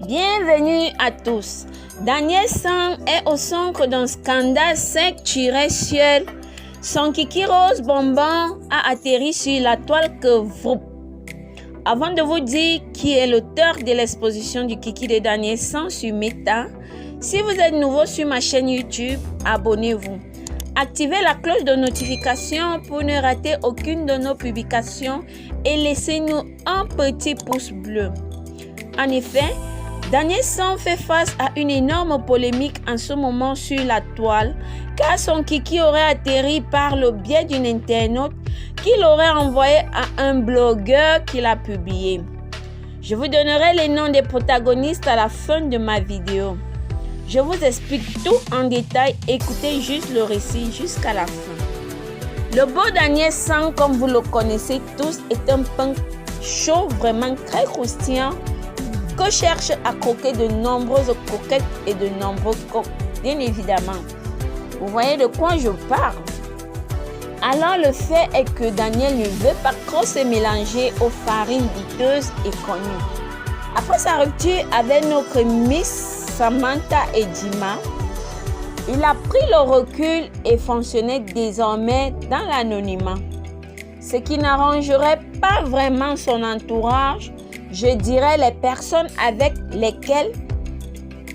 Bienvenue à tous. Daniel San est au centre d'un scandale 5-ciel. Son kiki rose bonbon a atterri sur la toile que vous. Avant de vous dire qui est l'auteur de l'exposition du kiki de Daniel San sur Meta, si vous êtes nouveau sur ma chaîne YouTube, abonnez-vous. Activez la cloche de notification pour ne rater aucune de nos publications et laissez-nous un petit pouce bleu. En effet, Daniel San fait face à une énorme polémique en ce moment sur la toile car son kiki aurait atterri par le biais d'une internaute qu'il aurait envoyé à un blogueur qui l'a publié. Je vous donnerai les noms des protagonistes à la fin de ma vidéo. Je vous explique tout en détail, écoutez juste le récit jusqu'à la fin. Le beau Daniel San, comme vous le connaissez tous, est un pain chaud vraiment très croustillant que cherchent à croquer de nombreuses coquettes et de nombreux coqs, bien évidemment. Vous voyez de quoi je parle? Alors le fait est que Daniel ne veut pas trop se mélanger aux farines douteuses et connues. Après sa rupture avec notre Miss Samantha Edima, il a pris le recul et fonctionnait désormais dans l'anonymat. Ce qui n'arrangerait pas vraiment son entourage, je dirais les personnes avec lesquelles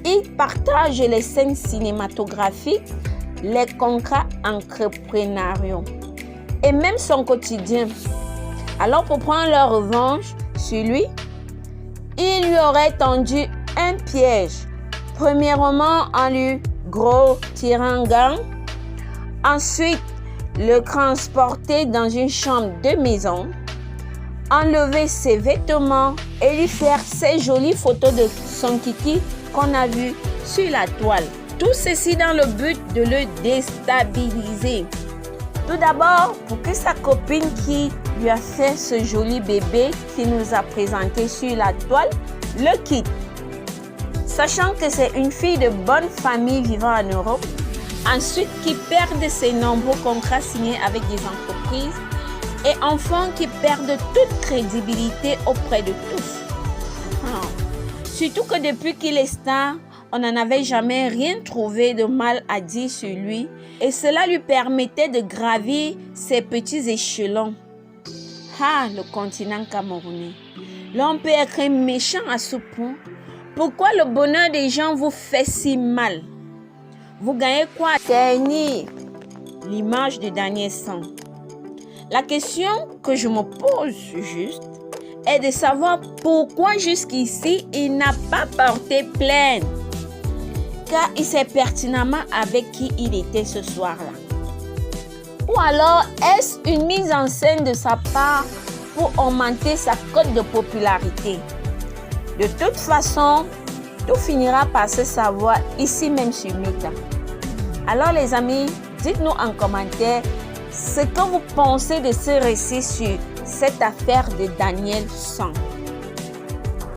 il partage les scènes cinématographiques, les contrats entrepreneuriaux et même son quotidien. Alors pour prendre leur revanche sur lui, il lui aurait tendu un piège. Premièrement, en lui gros tirant gang. Ensuite, le transporter dans une chambre de maison. Enlever ses vêtements et lui faire ces jolies photos de son kiki qu'on a vu sur la toile. Tout ceci dans le but de le déstabiliser. Tout d'abord, pour que sa copine qui lui a fait ce joli bébé qu'il nous a présenté sur la toile le quitte. Sachant que c'est une fille de bonne famille vivant en Europe, ensuite qui perd ses nombreux contrats signés avec des entreprises et enfin qui perdent toute crédibilité auprès de tous. Surtout que depuis qu'il est star, on n'en avait jamais rien trouvé de mal à dire sur lui et cela lui permettait de gravir ses petits échelons. Ah, le continent camerounais. L'on peut être méchant à ce point. Pourquoi le bonheur des gens vous fait si mal? Vous gagnez quoi à ternir l'image de Daniel San? La question que je me pose juste est de savoir pourquoi jusqu'ici il n'a pas porté plainte. Car il sait pertinemment avec qui il était ce soir-là. Ou alors est-ce une mise en scène de sa part pour augmenter sa cote de popularité? De toute façon, tout finira par se savoir ici même sur Meta. Alors les amis, dites-nous en commentaire ce que vous pensez de ce récit sur cette affaire de Daniel San.